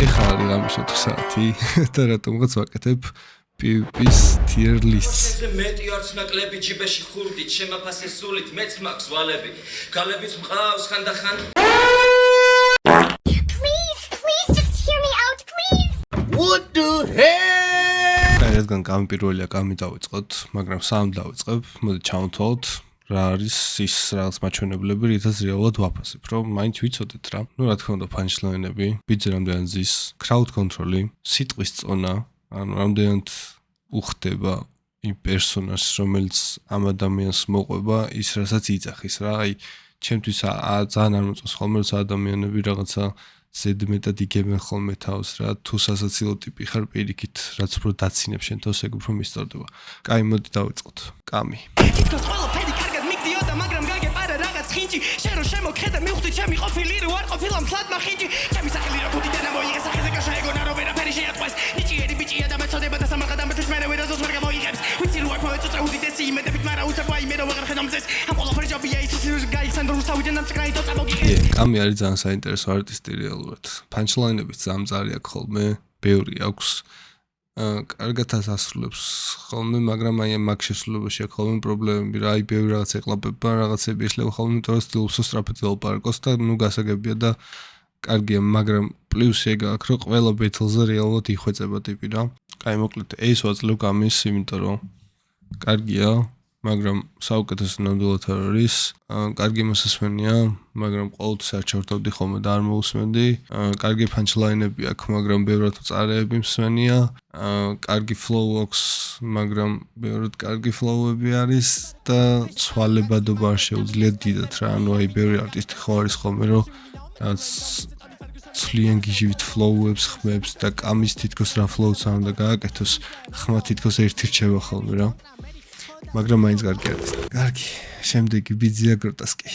ეხლა არის ამის 4 საათი და რატომღაც ვაკეთებ PvP-ს tier lists. მეტი არც ნაკლები ჯიბეში ხურდით შემაფასე სულით მეც მაქვს ვალები გალებიც მყავს ხანდახან Please just hear me out, please. What the hell? რადგან კამი პირველია კამი დავიწყოთ, მაგრამ სამ დავიწყებ, მოდი ჩავთვალოთ რა არის ის რაღაც მაჩვენებლები, რითაც რეალურად ვაფასებ, რომ მაინც ვიცოდეთ რა. ნუ რა თქმა უნდა punchline-ები, ბიძე რამდენად ზის, crowd control-ი, სიტყვის წონა, ანუ რამდენად უხდება იმ პერსონაჟს, რომელიც ამ ადამიანს მოყვება, ის რასაც იძახის რა. აი, ჩემთვის ძალიან არ მოწონს ხოლმე, როცა ადამიანები რაღაცა ზედმეტად იგებენ ხოლმე თავს რა, თუ სასაცილო ტიპი ხარ პირიქით, რაც უფრო დაცინებ შენ თავს, ეგ უფრო მისწორდება. კაი, მოდი დავიწყოთ. კამი. თითქოს ყველაფერი კარგად მიგდიოდა, მაგრამ გაგეპარა რაღაც ხინჯი. შენ რო შემოქმედა, მივხვდი ჩემი ყოფილი რო არ ყოფილა მთლად მახინჯი. ჩემი სახელი რო გუდიდან ამოიღე, სახეზე გაშაეგონა რო ვერაფერი შეატყვეს. ნიჭიერი ბიჭია და მეწოდება და სამარხად ამბეთს მერე ვერაზოს ვერ გამოიღებს. ვიცი რო აქ მოეწოწე უდიდესი იმედებით, მაგრამ უცებ აი მე რო ვეღარ ხედავ მზეს. ამ ყველაფერი ჯობია ის გაიხსენ რომ თავიდან ამწკრაი და წამოგიღეს. კამი არის ძალიან საინტერესო არტისტი რეალურად. punchline-ების ძამძარი აქვს ხოლმე, ბევრი აქვს. კარგად ასრულებს ხოლმე, მაგრამ აი ამ შესრულებაში აქვს ხოლმე პრობლემები რა, აი ბევრი რაღაც ეყლაპება, რაღაცები ეხლება ხოლმე, იმიტომ რომ ცდილობს სწრაფად ელაპარაკოს და ნუ გასაგებია და კარგია, მაგრამ პლუსი ეგ აქვს, რომ ყველა ბეთლზე რეალურად იხვეწება ტიპი რა. აი მოკლედ ეს ვაძლევ კამის, იმიტომ რომ კარგია, მაგრამ საუკეთესო ნამდვილად არ არის. კარგი მოსასმენია, მაგრამ ყოველთვის არ ჩავთავდი ხოლმე და არ მოусმენდი. კარგი punchline-ები აქვს, მაგრამ ბევრად წარეები მსმენია. კარგი flow აქვს, მაგრამ ბევრად კარგი flow-ები არის და ცვალებადობა არ შეუძლია დიდად რა. ანუ აი ბევრი არტისტი ხო არის ხოლმე, რომ რაც ცვლიან გიჟივით flow-ებს ხმებს და კამის თითქოს რა flow-ც არ უნდა გააკეთოს, ხმა თითქოს ერთი რჩება ხოლმე რა. მაგრამ მაინც კარგი არის. კარგი, შემდეგი ბიძია გროტასკი.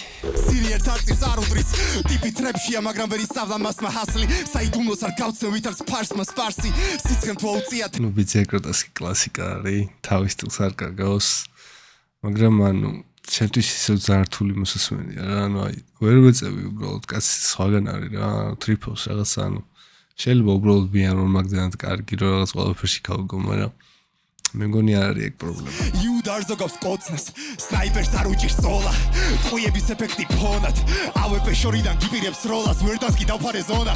სირიერ თარწის არ უდრის, ტიპი ტრეპშია, მაგრამ ვერ ისწავლა მასმა ჰასლი. საიდუმლოს არ გავცემ ვითარს ფარსმა სპარსი. სიცხემ თუ აუწიათ. ნუ ბიძია გროტასკი კლასიკა არის, თავის სტილს არ კარგავს. მაგრამ ანუ ჩემთვის ისევ ძალიან რთული მოსასმენია რა, ანუ აი ვერ ვეწევი უბრალოდ კაცი სხვაგან არის რა, ტრიპოს რაღაცა, ანუ შეიძლება უბრალოდ ბიან რომ მაგდანად კარგი რომ რაღაც ყველაფერში გავგო, მაგრამ მე მგონი არ არის ეგ პრობლემა. იუდარზო გავს კოცნას, სნაიპერს არ უჭირს ზოლა. ტყუიების ეფექტი ფონად, AWP შორიდან გიპირებს როლას, ვერ დასკი დავფარე ზონა.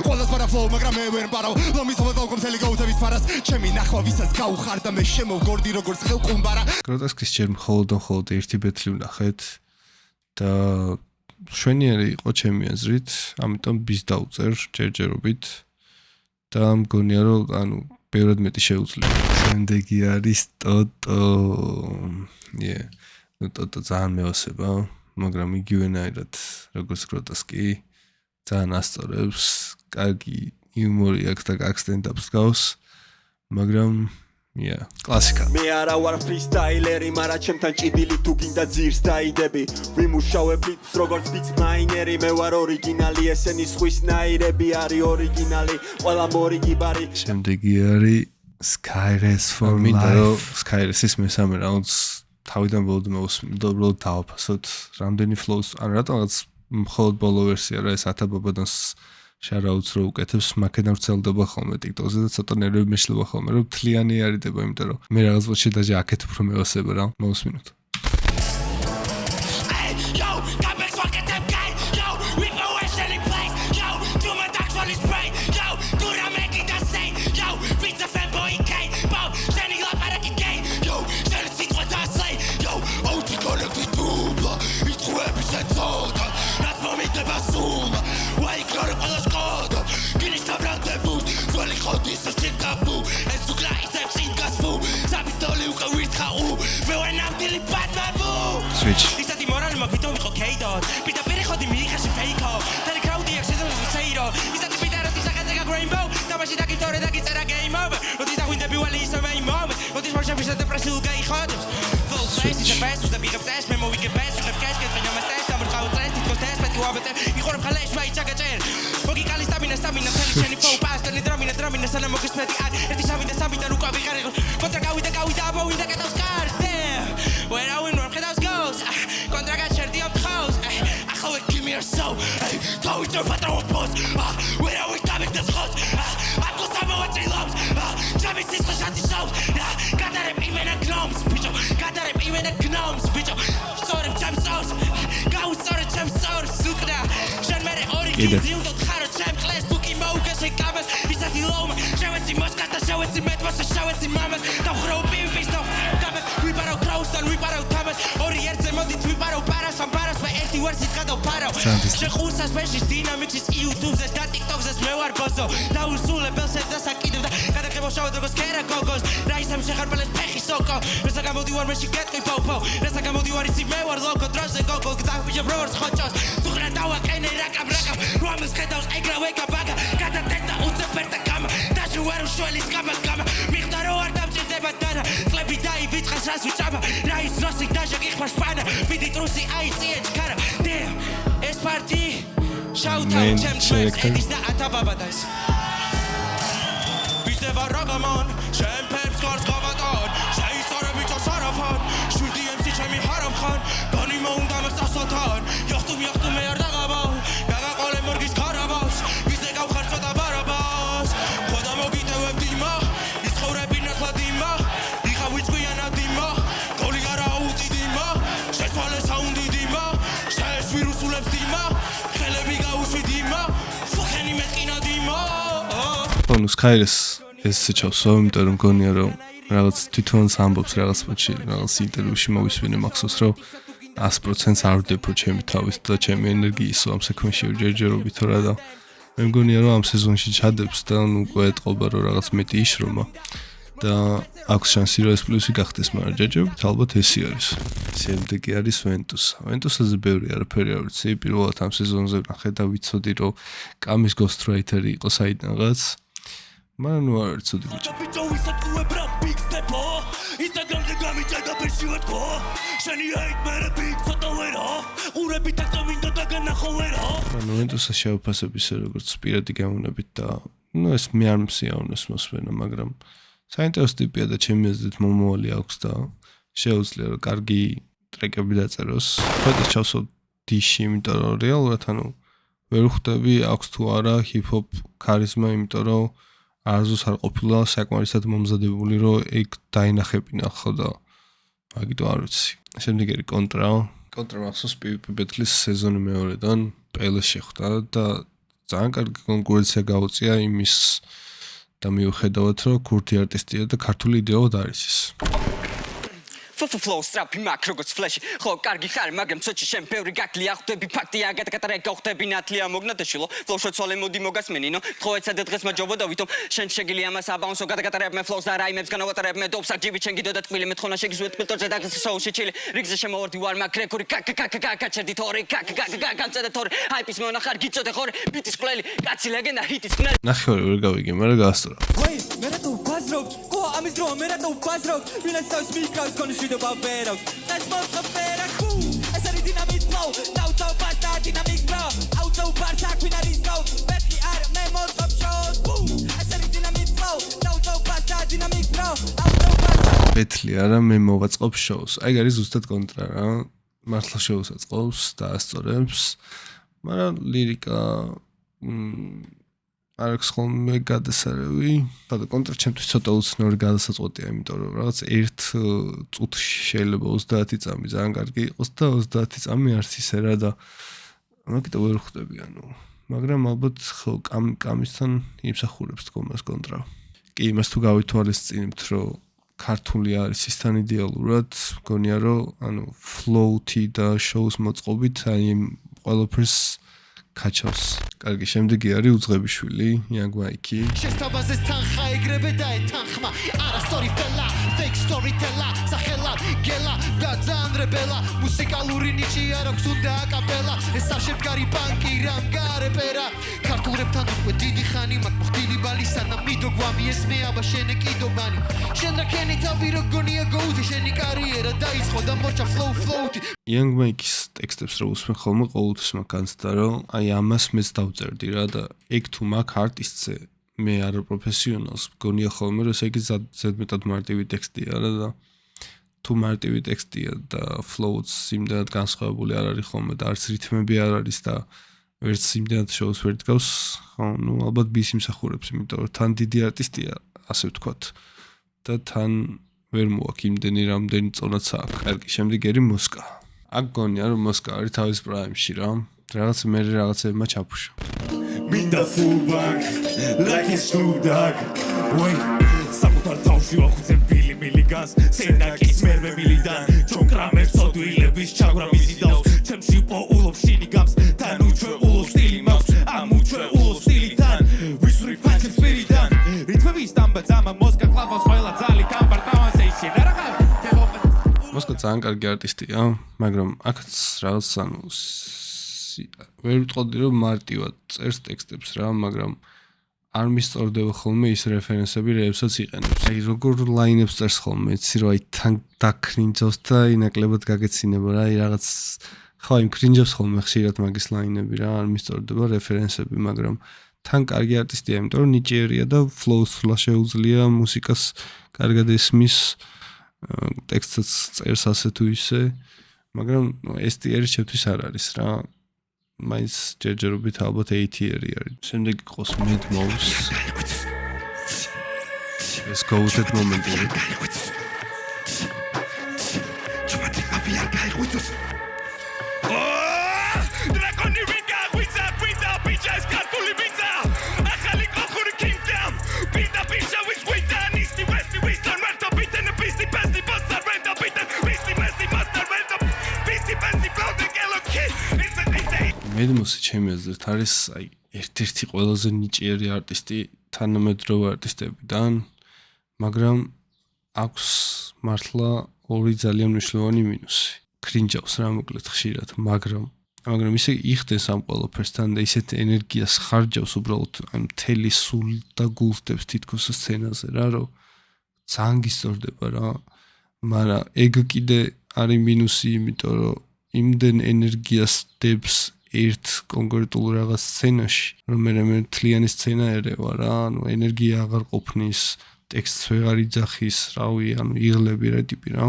ყველას ვარა flow, მაგრამ მე ვერ ვარავ. ლომის ხოვეთავ მთელი გაუთების ფარას, ჩემი ნახვა ვისაც გაუხარ და მე შემოვგორდი როგორც ხელყუმბარა. გროტასკის ჯერ მხოლოდ ერთი ბეთლი ვნახეთ და შვენიერი იყო ჩემი აზრით, ამიტომ ბის დაუწერ ჯერჯერობით და მგონია რომ ანუ ბევრად მეტი შეუძლია. შემდეგი არის ტოტო. ნუ ტოტო ძალიან მეოსება, მაგრამ იგივენაირად როგორც გროტასკი, ძალიან ასწორებს, კარგი იუმორი აქვს და კარგ სტენდაპს გავს, მაგრამ კლასიკა. მე არა ვარ ფრისტაილერი, მაგრამ ჩემთან ჭიდილი თუ გინდა ძირს დაიდები. ვიმუშავებ ბიტს როგორც ბიტს მაინერი, მე ვარ ორიგინალი, ესენი სხვის ნაირები არის ორიგინალი, ყველა მორიგი ბარი. შემდეგი არის Skyres for Life. Skyres-ის მესამე რაუნდს თავიდან ბოლომდე მოვუსმინე და უბრალოდ დავაფასოთ. რამდენი flows, ან რატომღაც მხოლოდ ბოლო ვერსია რა, ეს ათაბაბადანს შარაუთს რო უკეთებს, მაქედან ვრცელდება ხოლმე TikTok-ზე და ცოტა ნერვები მეშლება ხოლმე, რომ თლიანი არიდება, იმიტომ რომ მე რაღაც ոჩი დაჟე აქეთ უფრო მეოსება რა, მოვუსმინოთ. Switch. ისეთი მორალი მაქვს ვიტო ვიყო კეიდონ პიტა პერიხოდი მიიხაში ფეიქო თელი კრაუდი აქვს შესაძლოა შეირო ისეთი პიტა როდის ახალ გრეინბოუ თამაში დაგიტორე დაგიწერა გეიმ ოვერ როდის დაგვინდები ვალი ისე მე მომენტ როდის ვარშავში დეპრესიულ გაიხოდებს full face is the best with the big obsess მე მოვიგე best with the cash get me on my stage და მრხავ ტრენდ თვითონ test პეტი ვაბეთე იხორებ ხალეშ ვაი ჩაგაჭერ მოგი კალი სტამინა თელი შენი ფოუ პასტელი დრამინა სანა მოგესმეთი აქ ერთი სამი და სამი და უკავი ხარ კონტრა გავიდა აბოვინდა კეთავს კარს where I win, where I goes. Contra Gacherdi of house. I how it give me a soul. Hey, how it's your father was. Where I was coming this house. კიდე. შეხუსას მეშის დინამიკის YouTube-ზე და TikTok-ზე მე ვარ ბოზო და უსულებელს და საკიდებ და გადაგებოშავ როგორც კერა გოგოს რა ისამ შეხარბალეს ფეხი სოკო რასა გამოდივარ მეში კეთკი პოპო რასა გამოდივარ იცი მე ვარ ლოკო დროზე გოგო დაგბიჯებ როგორც ხოჭოს თუ ხრა დავაკენე რაკაბ რომის ხედავს ეგრა ვეკა ბაგა გადატეტა უცებერტა გამა დაჟე ვარ უშველის კაბაკამა მიხდა რო არ დამჭირდება დანა კლები დაივიწყას რას უჭაბა რა ის როსი დაჟე გიხმარ სპანა მიდი ტრუსი აიწიე ჩქარა ეს პარტი შაუთა ჩემს ედის და ათაბაბადას ვიზევა რაგამან ჩემფებს გარს გავატონ შეისწორე ბიჭო სარაფან შვიდი MC ჩემი ჰარამხან განი მოუნდა მოსასოთან იახტუმ არ დაღაბავ გაგაყოლე მორგის კარაბავს ვიზე გავხარ ცოტა ბარაბას ხოდა მოგიტევებ დიმა ისხოვრები ნათლად იმა იხა ვიწყვიანა დიმა გოლი არა აუწი დიმა შეცვალე საუნდი დიმა შეს ვირუსულებს დიმა ხელები გაუშვი დიმა ფუხენი მეტყინა დიმა ბონუს ქაირეს ეს შეჩავსო, იმიტომ რომ მგონია რომ რაღაც თვითონაც ამბობს რაღაც პოჩი, რაღაც ინტერვიუში მოვისვენე მახსოვს რომ 100%-ს არ ვდებო ჩემი თავის და ჩემი ენერგიის ამ საქმეში ჯერჯერობით რა და მე მგონია რომ ამ სეზონში ჩადებს და ნუ უკვე ეთყობა რომ რაღაც მეტი იშრომა და აქვს შანსი რომ ეს პლუსი გახდეს, მაგრამ ჯერჯერობით ალბათ ესე არის. შემდეგი არის ვენტუსაზე ბევრი არაფერი არ ვიცი, პირველად ამ სეზონზე ნახე და ვიცოდი რომ კამის გოსტრაიტერი იყო საიდანღაც. მაგრამ ნუ არ ვიცოდი ბიჭო. ბიჭო ვისატყუებ რა ბიგ სტეპო ინსტაგრამზე გამიჭედა ფეშივეთქო შენი ჰეიტმერები ცოტა ვერო ყურები თაწომინდო და განახო ვერო ანუ ვენტუსა შეუფასებ ისე როგორც პირადი გამონებით და ნუ ეს მე არ მსიავნეს მოსვენა, მაგრამ საინტერესო ტიპია და ჩემი აზრით მომავალი აქვს და შეუძლია რომ კარგი ტრეკები დაწეროს. ხოდა ჩავსო დიში, იმიტომ რომ რეალურად ანუ ვერ ხვდები აქვს თუ არა ჰიპ-ჰოპ ქარიზმა, იმიტომ რომ არასდროს არ ყოფილა საკმარისად მომზადებული რომ ეგ დაინახებინა ხო და მაგიტო არ ვიცი. შემდეგი არის კონტრა მახსოვს PvP Battle-ის სეზონი მეორედან პელეს შეხვდა და ძალიან კარგი კონკურენცია გაუწია იმის და მიუხედავად რომ ქურთი არტისტია და ქართული იდეალად არის ის. Flow strap macro goes flash ხო კარგი ხარ მაგრამ ცოტში შენ ბევრი გაკლია ხვდები ფაქტია გადაკატარა გავხდები ნათლია მოგნატაშილო flow შეცვალე მოდი მოგასმენინო ხო ეცადე დღეს მაჯობა და ვითომ შენ შეგილი ამას აბაუნსო გადაკატარებ მე flows და რაიმებს განავატარებ მე დობს აჯიბი ჩენ გიდო და ტყილი მე თხონა შეგიზვეთ ფილტრზე და გასაუში ჩილი რიგზე შემოვარდი ვარ მაკრეკური კაკაკაკაკაჩერდი თორი კაკაკაკაკანცედა თორი ჰაიპის მონახარ გიწოდე ხორი ბიტის ყლელი კაცი ლეგენდა ჰიტის ყნელი ნახევარი ვერ გავიგე მაგრამ გაასწორა ვაი მე რა თუ ბაზრობ ყო ამის დრო მე რა თუ ბაზრობ ვინასაც მიკავს კონშიდო ბაბეროს Let's move the better cool ეს არის დინამიკ flow დაუწავ პასტა დინამიკ bro აუწავ პასტა ქვინარის go ბეტლი არ მე მოწყობ shows ეს არის დინამიკ flow დაუწავ პასტა დინამიკ bro აუწავ პასტა ბეთლი არა მე მოვაწყობ შოუს. აი არის ზუსტად კონტრა რა. მართლა შოუს აწყობს და ასწორებს. მაგრამ ლირიკა არ აქვს ხოლმე გადასარევი. და კონტრა ჩემთვის ცოტა უცნაური გადასაწყვეტია, იმიტომ რომ რაღაც ერთ წუთში შეიძლება 30 წამი ძალიან კარგი იყოს და 30 წამი არც ისე რა და მაგიტო ვერ ხვდები ანუ. მაგრამ ალბათ ხო კამისთან იმსახურებს თქომას კონტრა. კი იმას თუ გავითვალისწინებთ რომ ქართული არის ისთან იდეალურად, მგონია რომ ანუ flow-ი და show-ს მოწყობით აი ყველაფერს კაჩავს. კარგი, შემდეგი არის უძღებიშვილი, Young Mike. შესთავაზეს თანხა ეგრევე და ეთანხმა არა storyteller fake storyteller სახელა გელა და ძანრებელა მუსიკალური ნიჭი არ აქვს უნდა აკაპელა ეს არ შემდგარი პანკი რამ გარეპერა ქართულ რეპთან უკვე დიდი ხანი მაგ მოხდილი ბალი სანამ მიდო გვამი ესმე აბა შენ ეკიდობანი შენ რა ქენი თავი როგონია გოუთი შენი კარიერა დაიწყო და მოჭა flow-ი Young Mike-ის ტექსტებს რო უსმენ ხოლმე ყოველთვის მაგანცდა რომ აი ამას მეც დავწერდი რა და ეგ თუ მაგ არტისტზე მე არა პროფესიონალს მგონია ხოლმე რომ ესე იგი ზედმეტად მარტივი ტექსტია რა და თუ მარტივი ტექსტია და flow-ც იმდენად განსხვავებული არ არის ხოლმე და არც რითმები არ არის და ვერც იმდენად შოუს ვერ დგავს ხო ნუ ალბათ ბის იმსახურებს იმიტომ რომ თან დიდი არტისტია ასე ვთქვათ და თან ვერ მოაქვს იმდენი რამდენი წონაც აქვს კარგი შემდეგი არის მოსკა აქ გონია რომ მოსკა არის თავის პრაიმში რა რაღაც მე რაღაცებმა ჩაფუშა. მინდა full bank like a Snoop Dogg wait საკუთარ თავში ვახუცებ ბილი მილიგანს სენაკის მერვე მილიდან ჯონ კრამერს სოდვილების ჩაგვრა მისი დავს ჩემში პოულობს შინი გამს თან უჩვეულო სტილი მაქვს ამ უჩვეულო სტილიდან ვისური ფანჩი სპირიდან რითმების დამბა ძამა მოსკა კლაბავს ყველა ძალი გამბარტავანს ეიში რაღა მოსკა ძალიან კარგი არტისტია, მაგრამ აქაც რაღაც ანუ ვერ ვიტყოდი რომ მარტივად წერს ტექსტებს რა, მაგრამ არ მისწორდება ხოლმე ის რეფერენსები, რებსაც იყენებს. აი როგორ ლაინებს წერს ხოლმე, იცი რომ აი თან დაკრინჯავს და ინაკლებად გაგეცინება რა, აი რაღაც ხო იმ კრინჯავს ხოლმე ხშირად მაგის ლაინები რა, არ მისწორდება რეფერენსები, მაგრამ თან კარგი არტისტია, იმიტომ რომ ნიჭიერია და ფლოუს სულა შეუძლია, მუსიკას კარგად ესმის, ტექსტსაც წერს ასე თუ ისე, მაგრამ ეს ტიერი ჩემთვის არ არის რა. მაინც ჯერჯერობით ალბათ 8-ერი არის. შემდეგ იყოს Mid Mouse. ეს გაუწეთ მომენტი. დრაკონი ვინგა ღვიცა პიტა პიჩას კარტული ვინცა ახალი კოხური კინგდამ პიტა პიშა ვის ღვიცა ნისტი ვესტი ვისთან მარტო პიტენ პისტი პესტი ბოსტარ ვენდა პიტენ პისტი მესტი მასტარ ვენდა პისტი პესტი ბლოდე გელოკი Mid Mouse ჩემი აზრით არის აი ერთ-ერთი ყველაზე ნიჭიერი არტისტი თანამედროვე არტისტებიდან, მაგრამ აქვს მართლა ორი ძალიან მნიშვნელოვანი მინუსი. კრინჯავს რა მოკლედ ხშირად, მაგრამ ისე იხდენს ამ ყველაფერსთან და ისეთ ენერგიას ხარჯავს უბრალოდ ამ მთელი სულ და გულსდებს თითქოს სცენაზე რა, რომ ძალიან გისწორდება რა. მაგრამ ეგ კიდე არის მინუსი, იმიტომ რომ იმდენ ენერგიას დებს ერთ კონკრეტულ რაღაც სცენაში, რომ მე მთლიანი სცენა ერევა რა, ანუ ენერგია აღარ ყოფნის, ტექსტს ვეღარ იძახის, რავი, ანუ იღლები რა ტიპი რა.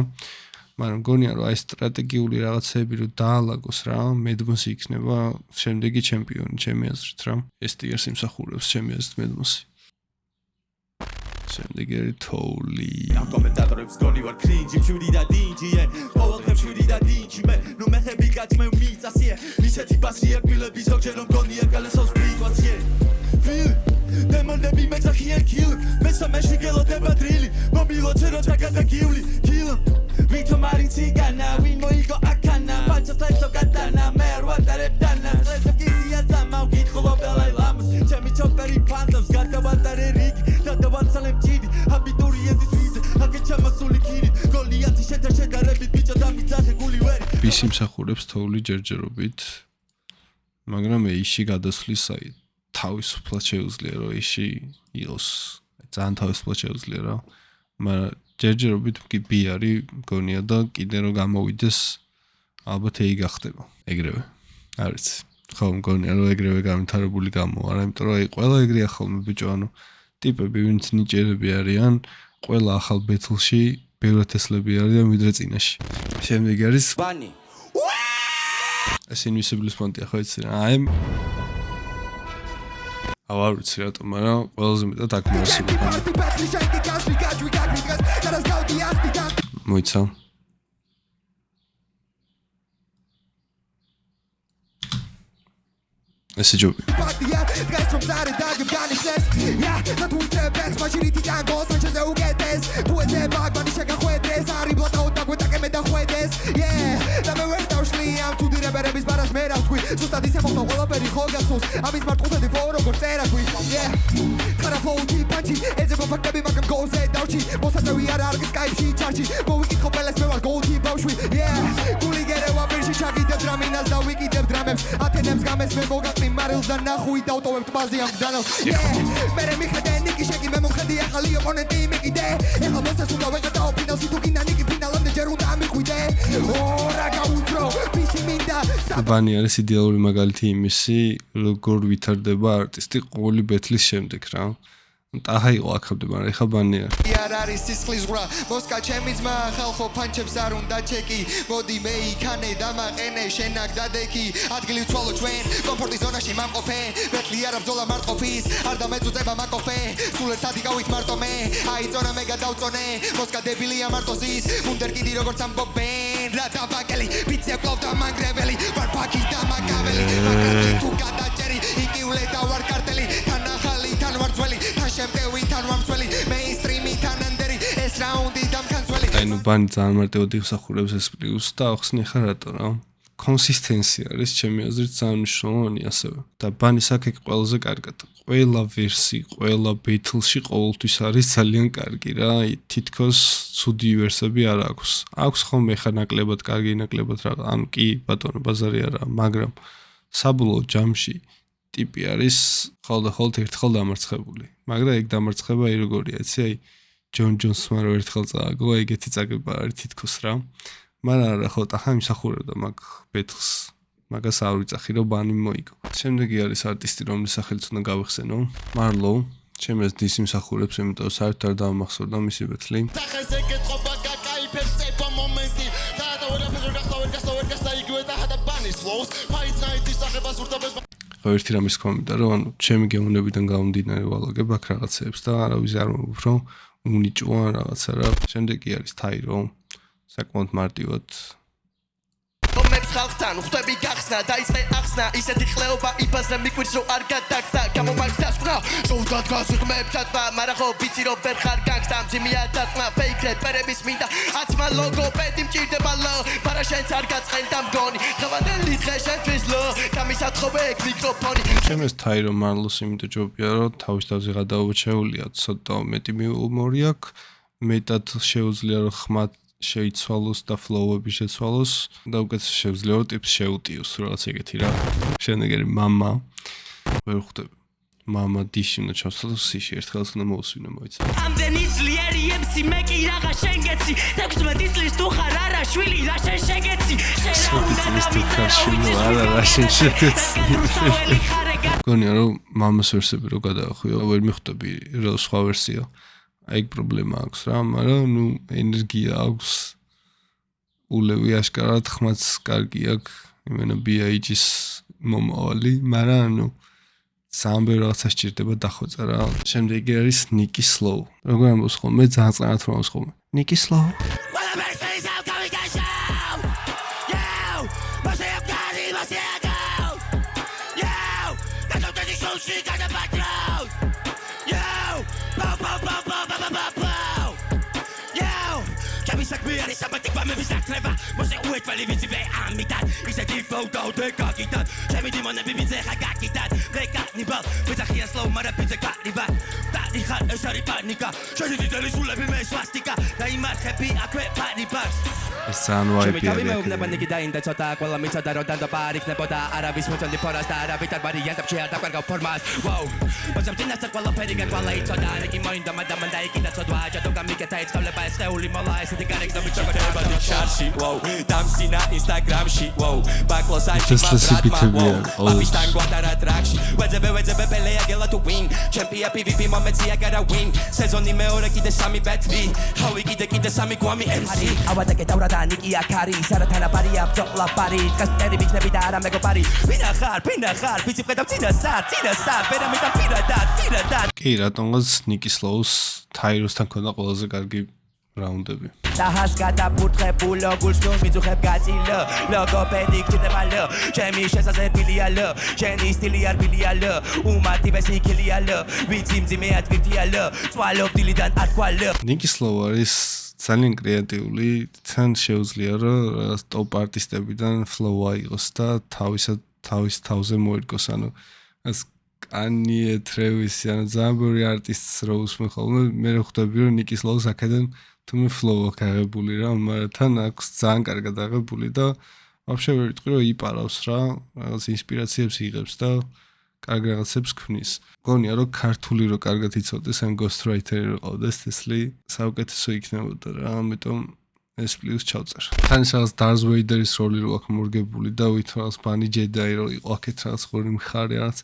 მაგრამ გონია რომ აი სტრატეგიული რაღაცები რომ დაალაგოს რა, Mid Mouse იქნება შემდეგი ჩემპიონი ჩემი აზრით რა. ეს ტიერს იმსახურებს ჩემი აზრით Mid Mouse. შემდეგი არის Towli. ამ კომენტატორებს გონი ვარ კრინჯი მშვიდი და დინჯიე ყოველდღე მშვიდი და დინჯი მე მეხები გაჭმე მიწასიე ისეთი ბასია კბილები ზოგჯერ რომ გონია გალესოს სიტუაციე ფილ დემონები მეძახიან კილ მესამეში გელოდება დრილი მომილოცე რო ჩაგადაგიული კილ ვითომ არის ციგანა ვინ მოიგო აქანა პანჩასლესო კატანა მე რვატარებ დანა სლესო კიდია ზამავ გითხულობ დალაი ლამას ჩემი ჩოპერი ფანტავს გადავატარე რიგი დავაცალებ ჭიდი აბიტურიენტის ვიზა აკე ჩამასული კირი გოლიათი შედარებით ბიჭო დამიძახე გული ვერი ბის იმსახურებს Towli ჯერჯერობით, მაგრამ ეიში გადასვლის აი თავისუფლად შეუძლია რომ ეიში იყოს ძალიან თავისუფლად შეუძლია რა, მაგრამ ჯერჯერობით კი ბი არის გონია და კიდე რომ გამოვიდეს ალბათ ეი გახდება ეგრევე არ ვიცი ხო მგონია რომ ეგრევე განვითარებული გამოვა, იმიტომ რომ აი ყველა ეგრეა ხოლმე ბიჭო, ანუ ტიპები ვინც ნიჭიერები არიან, ყველა ახალ ბეთლში ბევრად ესლები არიან ვიდრე წინაში. შემდეგი არის ბანი ეს Invisible Font-ია ხო იცი რა, აი არ ვიცი რატომ, მაგრამ ყველაზე მეტად აქ მოსული. მოიცა ესე ჯობი ათენებს გამეს მე მოგაყრი მარილს და ნახვი დავტოვებ ტბაზე ამ დანალს მე მიხედე ნიკი შეგი მე მომხედი ახალი ოპონენტი მეკიდე ეხლა მოსეს უნდა ვეღატაო ფინალში თუ გინდა ნიკი ფინალამდე ჯერ უნდა ამიხვიდე ორა გაუთრო პისი მინდა ბანი არის იდეალური მაგალითი იმისი, როგორ ვითარდება არტისტი ყოველი ბეთლის შემდეგ რა. ტაჰა იყო აქამდე, მაგრამ ეხა ბანი არ. არ არის სისხლის ღრა მოსკა ჩემი ძმა ხალხო ფანჩებს არ უნდა ჩეკი მოდი მე იქანე დამაყენე შენაკ დადექი ადგილი ვცვალო ჩვენ კომფორტის ზონაში მამყოფე ბეთლი არა ბრძოლა მარტყოფის არ დამეწუწება მაკოფე სულ ერთად იკავით მარტო მე აიწონა მე გადავწონე მოსკა დებილია მარტოზის მუნდერკიდი როგორც ამბობენ რა დაბაკელი პიცე კლავდა მანგრეველი ვარ ფაკი და მაგაველი მაგარი თუ გადაჭერი იკივლე და ვარ კარტელი თან ახალი თან ვარ ძველი თან შემტევი თან ვარ მცველი მეინსტრიმი თან ანდერი ეს რაუნდი დამქანცველი აი ნუ ბანი ძალიან მარტივად იხსახურებს ეს პლუს და ახსნი ხარ რატო რა კონსისტენცია არის ჩემი აზრით ძალიან მნიშვნელოვანი ასევე და ბანის აქ ყველაზე კარგად ყველა ვერსი ყველა ბეთლში ყოველთვის არის ძალიან კარგი რა თითქოს ცუდი ვერსები არ აქვს აქვს ხოლმე ხა ნაკლებად კარგი ნაკლებად რა ანუ კი ბატონო ბაზარი არა მაგრამ საბოლოო ჯამში ტიპი არის ხოლმე ერთხელ დამარცხებული მაგრამ ეგ დამარცხება აი როგორია იცი აი ჯონ ჯონსმა რო ერთხელ წააგო ეგეთი წაგება არის თითქოს რა მაგრამ არა ხო ტახა იმსახურებდა მაგ ბეთლს მაგას არ ვიცახი რომ ბანი მოიგო შემდეგი არის არტისტი რომლის სახელიც უნდა გავიხსენო მარლო ჩემს ეს დის იმსახურებს იმიტომ საერთოდ არ დავამახსოვრდა მისი ბეთლი ტახას ეკეთობა გაკაიფებს წება მომენტი და ვერაფერ გახდა და იგივე და ჰადა ბანის ფლოუს ფაიც ნაიტის აღებას ურდაბეს ერთი რამის კომენტა რომ ანუ ჩემი გეუნებიდან გამომდინარე ვალაგებ აქ რაღაცებს და არავის არ მომბობ რომ უნიჭო ან რაღაცა რა შემდეგი არის თაირო საკმაოდ მარტივად მომებს ხალხთან ხვდები გახსნა დაიწყე ახსნა ისეთი ხლეობა იფასრე მიკვირს რომ არ გადაგსა გამომართ დასკვნა შოუდად გასიღმებს აწმა მაგრამ ხო ვიცი რომ ვერ ხარ განგსტა მძიმეა დაწმა ფეიქრე პერების მინდა აცმა ლოგოპედი მჭირდება ლო მაგრამ შენც არ გაწყენ და მგონი ხავანდელი დღე შენთვის ლო გამისათხოვე ეგ მიკროფონი ჩემს თაირო მარლოს იმიტომ ჯობია რომ თავის თავზე გადაობა შეუძლია ცოტა მეტი მიუმორი აქვს მეტად შეუძლია რომ ხმად შეიცვალოს და ფლოუები შეცვალოს და უკეთეს შეუძლია რომ ტიპს შეუტიოს რაღაც ეგეთი რა შემდეგი მამა ვერ ხვდები მამა დიში უნდა ჩავსწავლოს სიში ერთხელაც უნდა მოусვინო მოიცა ამდენი ძლიერი MC მე კი რაღა შენგეცი 16 წლის თუ ხარ არა შვილი რა შენ შეგეცი გონია რომ მამას ვერსები რო გადაახვიო ვერ მიხვდები რა სხვა ვერსია აი პრობლემა აქვს რა მაგრამ ნუ ენერგია აქვს ულევი აშკარად ხმაც კარგი აქვს იმენა BIG-ის მომავალი მაგრამ ნუ სამბე რაღაცა სჭირდება დახვეწა რა შემდეგი არის ნიკი სლოუ როგორ ამბობს ხოლმე ძალიან წანათ რომ ამბობს ხოლმე ნიკი სლოუ Somebody come and be so clever. Must you wait for living to be amitat. It's a default out the kakitat. Jamie the money be say kakitat. They got nibal with a here slow mother pizza carnival. That the hat is a panika. Should you tell us who let me swastika. They might happy a quick party bus. ეს ძალიან ვაიპია მეუბნება ნიკი დაინდა ცოტა ყველა მიცოდა რომ დანდობა იქნებოდა არავის მოწონდი ფორას და არავის არ ვარიანტებს შეადაკვერგავ ფორმას ვაუ მოწამდინას ყველა ფერი გაკვალა იცოდა ნიკი მოინდა მადამ და იქიდა ცოდვა აჯადო გამიკეთა ეცხოვლება ეს ხეული მოლა ესეთი გარეგნობით ჩაკეთება ჩარში ვაუ დამსინა ინსტაგრამში ვაუ ბაკლოსაჩი პაპისთან გვადარა ტრაქში ვეძებე პელეა გელა თუ ვინ ჩემპია PvP მომეცია გადა ვინ სეზონი მეორე კიდე სამი ბეთლი ჰავი კიდე სამი გვამი MC ავადაკე დავრა ნიკი აქარი სარათანა პარია ბძოლა პარი კასტერი ბიჭნები და არა მეგობარი ვინა ხარ ვიცი ხედავ წინასწარ ვერა მეტა პირადა კი რატომღაც ნიკი სლოუს თაიროსთან ქონდა ყველაზე კარგი რაუნდები დაჰას გადაფურთხებულო გულს ნუ მიწუხებ გაწილო ლოგოპედი გჭირდება ლო ჩემი შესაძლებელია ლო შენი სტილი არ ბილია ლო უმარტივესი იქილია ლო ვიცი მძიმეა თვირთია ლო წვალობ დილიდან ათქვა ლო ნიკი სლოუ არის ძალიან კრეატიული თან შეუძლია რომ რაღაც ტოპ არტისტებიდან ფლოუ აიღოს და თავის თავზე მოერგოს ანუ ეს კანიე ტრევისი ანუ ზამბური არტისტს რო უსმენ ხოლმე მე რო ხვდები რომ ნიკი სლოუს აქედან თუმე ფლოუ აღებული რა მაგრამ თან აქვს ძალიან კარგად აღებული და ვაფშე ვერ ვიტყვი რომ იპარავს რა რაღაც ინსპირაციებს იღებს და კარგ რაღაცებს ქმნის. გონია რომ ქართული რო კარგად იცოდეს ან ghostwriter-ი რო ყავდეს თესლი საუკეთესო იქნებოდა რა ამიტომ ეს პლუს ჩავწერ. თან ის რაღაც Darth Vader-ის როლი რო აქვს მორგებული და ვითომ რაღაც ბანი ჯედაი რო იყო აქეთ რაღაც ხორი მხარე რაღაც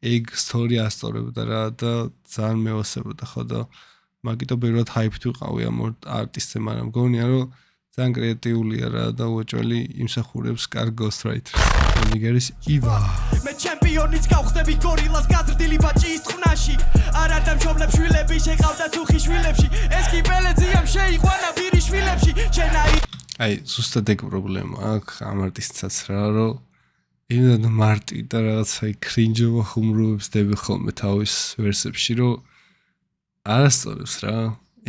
ეგ story ასწორებდა რა და ძალიან მევასებოდა ხო და მაგიტო ბევრად hype-ით ვიყავი ამ არტისტზე, მაგრამ მგონია რომ ძალიან კრეატიულია რა და უეჭველი იმსახურებს კარგ ghostwriter-ს. ნიგერის ива. მე ჩემპიონიც გავხდები გორილას გაზრდილი ბაჭის თხნაში არ არ დამშობლებს შვილები შეყავდა თუხი შვილებში ეს კი პელეძიამ შეიყვანა ვირი შვილებში ჩენაი აი ზუსტად ეგ პრობლემა აქვს ამ არტისტსაც რა რომ იმდან მარტი და რაღაცა კრინჯობა ხუმრობებს დები ხოლმე თავის ვერსებში რომ არასწორებს რა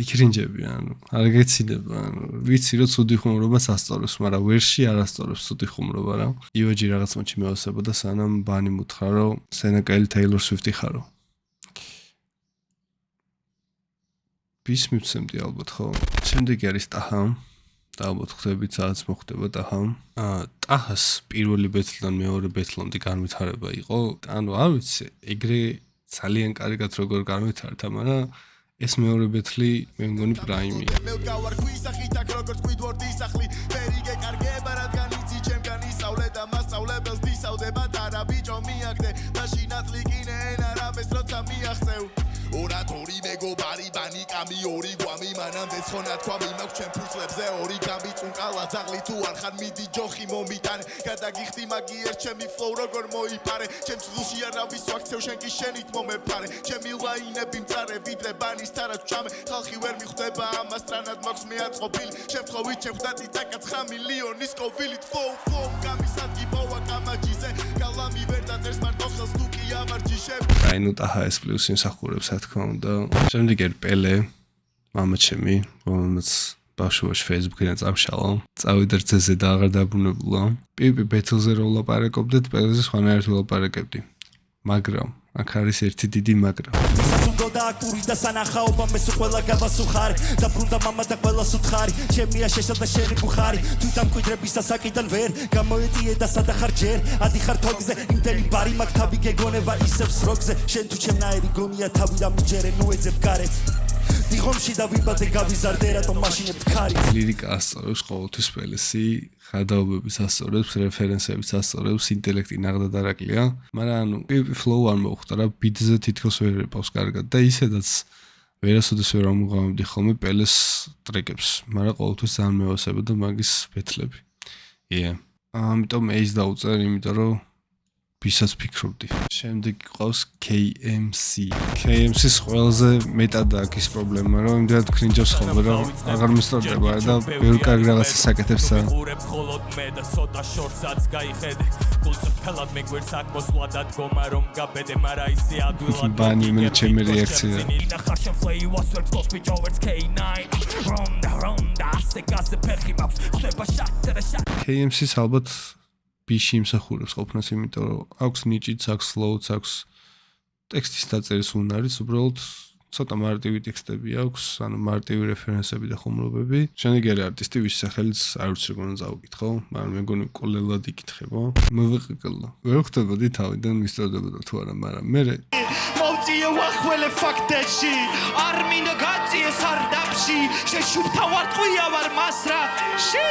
იკრინჯები ანუ არ გეცინება ანუ ვიცი რომ ცუდი ხუმრობას ასწორებს მაგრამ ვერსში არასწორებს ცუდი ხუმრობა რა ივაჯი რაღაც მოჩი მევასებოდა სანამ ბანი მუთხრა რომ სენაკელი ტეილორ სვიფტი ხარო bis მიცემდი ალბათ ხო შემდეგი არის ტაჰა და ალბათ ხვდებით სადაც მოხდება ტაჰა ტაჰას პირველი ბეთლიდან მეორე ბეთლამდე განვითარება იყო ანუ არ ვიცი ეგრე ძალიან კარგად როგორ განვითარდა მაგრამ ეს მეორე ბეთლი მე მგონი პრაიმი მე გავარ ქვისახით აქ როგორც კვიდვორდი სახლი ფერიგე კარგება რადგან იცი ჩემგან ისავლე და მასწავლებელს დისავდება და ბიჭო მიაგდე მაშინაც ლიკინე ენარამეს როცა მიახწევ ორატორი მეგობარი ბანიკამი ორი გვამი მანამდე ცხონა თქვა მიმაქვს ჩემ ფურცლებზე ორი გამიწუნკალა ძაღლი თუ არ ხარ მიდი ჯოხი მომიტანე გადაგიხდი მაგიერ ჩემი ფლოუ როგორ მოიფარე ჩემს გულში არავის ვაქცევ შენ კი შენით მომეფარე ჩემი ლაინები მწარე ვიდრე ბანის თარად ჩამე ხალხი ვერ მიხვდება ამას ტრანად მაქვს მეაწყობილი შემთხვევით შეხვდა ტიტაკა 9 მილიონის კოვილით ფლოუ გამისადგი პოვა კამაჯიზე გალამი ვერ დაწერს მარტო ხელს თუ კი ამარჯიშებ აი ნუ ტაჰა ეს პლუს იმსახურებს რა თქმა უნდა შემდეგი პელე მამაჩემი რომელმაც ბავშვობაში Facebook-იდან წამშალა წავიდა რძეზე და აღარ დაბრუნებულა პიპი ბეთლზე რო ვლაპარაკობდეთ პელეზე სხვანაირად ვლაპარაკებდი მაგრამ აქ არის ერთი დიდი მაგრამ სუნდო და აქტური და სანახაობა მე სულ ყველა გავასუხარი და ბრუნდა მამა და ყველა სუთხარი ჩემია შეშალდა შენი ბუხარი თუ დამკვიდრების ასაკიდან ვერ გამოეტიე და სადახარ ჯერ ადიხარ თოგზე იმდენი ბარი მაგ თავი გეგონება ისევ სროგზე შენ თუ ჩემნაირი გონია თავი და მიჯერე ნუ ეძებ გარეთ დიღომში და ვიბადე გავიზარდე რატომ მაშინებთ ქარი ლირიკა ასწორებს ყოველთვის პელესი ხადაობების ასწორებს რეფერენსების ასწორებს ინტელექტი ნაღდად არაკლია მაგრამ ანუ პიპი ფლოუ არ მოხდა რა ბიტზე თითქოს ვერ ეპავს კარგად და ისედაც ვერასოდეს ვერ ამოღამებდი ხოლმე პელეს ტრეკებს მაგრამ ყოველთვის ძალიან მევასებოდა მაგის ბეთლები ამიტომ ეს დაუწერ იმიტომ რომ ვისაც ფიქრობდი. შემდეგ ყავს KMC. KMC-ს ყველაზე მეტად აქვს ის პრობლემა, რომ იმდენად კრინჯობს ხოლმე, რომ აღარ მისწორდება და ბევრი კარგი რაღაცას აკეთებს და მხოლოდ მე და ცოტა შორსაც გაიხედე. გულს ფელად მე გვერდს აკმოსვლა და დგომა რომ გაბედე, მაგრამ ისე ადვილად ბანი მე ჩემი რეაქცია. ნახაშენ ფლეი was works close with over K9. Ronda, ასეკასე ფეხი მაქვს, ხდება შატერა შატ. KMC-ს ალბათ ბიში იმსახურებს ყოფნას, იმიტომ რომ აქვს ნიჭიც, აქვს ფლოუც, აქვს ტექსტის დაწერის უნარიც, უბრალოდ ცოტა მარტივი ტექსტები აქვს, ანუ მარტივი რეფერენსები და ხუმრობები. შემდეგ არის არტისტი, ვის სახელიც არ ვიცი როგორ უნდა წავიკითხო, მაგრამ მე მგონი კოლელად იკითხება. მოვიყილა. ვერ ხვდებოდი თავიდან მისწორდებოდა თუ არა, მაგრამ მე მოვწიე ვახველე ფაქტებში, არ მინდა გაწიე სარდაფში, შეშუბთა ვარტყვია ვარ მასრაში.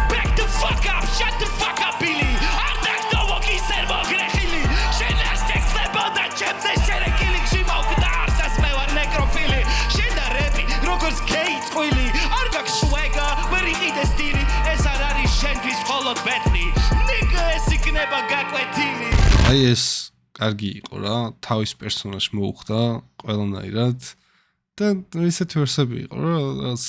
Back the fuck up, shut the fuck up, Billy. Არტაკ დავოკისერ მოგრეხილი. შენ ასტექსება და ჩემზე შერეკილი გშიმავდა არსას მე ვარ ნეკროფილი. შენ და რეპი როგორც კეიცყვილი. არ გაქვს შვეგა, ვერ იყიდეს ტირი. ეს არ არის შენთვის მხოლოდ ბეთლი. ნიგა ეს იქნება გაკვეთილი. აი ეს კარგი იყო რა, თავის პერსონაჟს მოუხდა ყველანაირად და ისეთი ვერსები იყო რა, რაც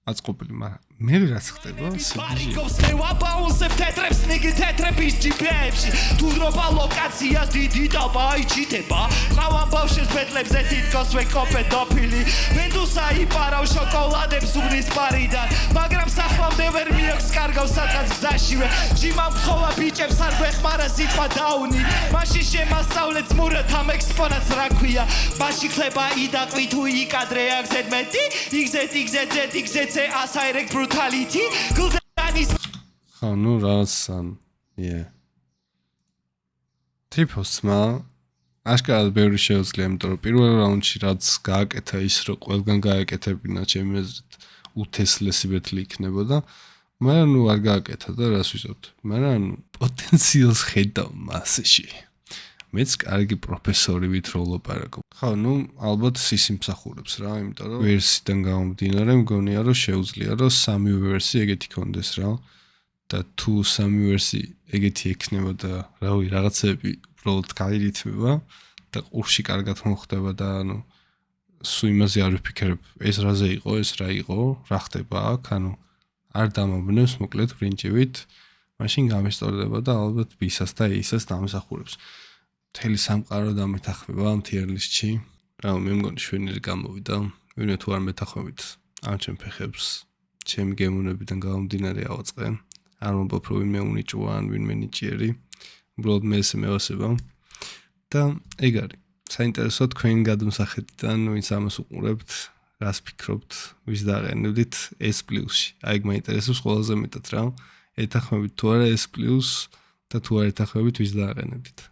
აწყობილი, მაგრამ მე რაც ხდება, სიგიჟე. მე ვაბაუნსებ თეტრებს, ნიგი თეტრების ჯიპებში. თუ დრობა ლოკაციას დიდი დაბა იჩიტება. ყავან ბავშვებს ბეთლებზე თითქოს ვეკოპე დოფილი. ვენდუსა იპარავ შოკოლადებს უბნის პარიდან, მაგრამ სახლამდე ვერ მიაქვს კარგავს სადღაც გზაშივე. ჯიმამ ხოლა ბიჭებს არ გვეხმარა სიტყვა დაუნი. მაშინ შემასწავლეთ მურად ამ ექსპონატს რა ქვია. მაში ხლება იდაყვი თუ იკადრე აქ ზედმეტი, XZ ასაირეკ brutality გულდანის ხო ნუ რასან ტიპოსმა აშკარად ბევრი შეუძლია, იმიტომ რომ პირველ რაუნდში რაც გააკეთა ის რომ ყველგან გააკეთებინა ჩემი აზრით უთესლესი ბეთლი იქნებოდა, მაგრამ ნუ არ გააკეთა და რას ვიზობთ, მაგრამ პოტენციალს ხედავ მასში. მეც კარგი პროფესორი ვითრო ვლაპარაკობ. ხო, ნუ ალბათ სისიმსახურებს რა, იმიტომ რომ ვერსიდან გამომდინარე მგონია რომ შეუძლია რომ სამივე ვერსი ეგეთი კონდეს რა. და თუ სამი ვერსი ეგეთი ექნება და რავი რაღაცები უბრალოდ გაირითმება და ყურში კარგად მოხდება და ანუ სულ იმაზე არ ვიფიქრებ ეს რაზე იყო, ეს რა იყო, რა ხდება აქ, ანუ არ დამაბნევს მოკლედ ბრინჯივით, მაშინ გამისტორდება და ალბათ B-ს და A-ს დამსახურებს. მთელი სამყარო დამეთახმება ამ tier list-ში. რა მე მგონი შვენიერი გამოვიდა, ვინმე თუ არ მეთახმებით ამ ჩემ ფეხებს, ჩემი გემოვნებიდან გამომდინარე ავაწყე. არ მომბობ რომ ვინმე უნიჭოა ან ვინმე ნიჭიერი, უბრალოდ მე ესე მევასება და ეგ არის. საინტერესო თქვენ გადმოსახედიდან ვინც ამას უყურებთ, რას ფიქრობთ, ვის დააყენებდით S+-ში. აი ეგ მაინტერესებს ყველაზე მეტად რა. ეთახმებით თუ არა S+ და თუ არ ეთახმებით ვის დააყენებდით.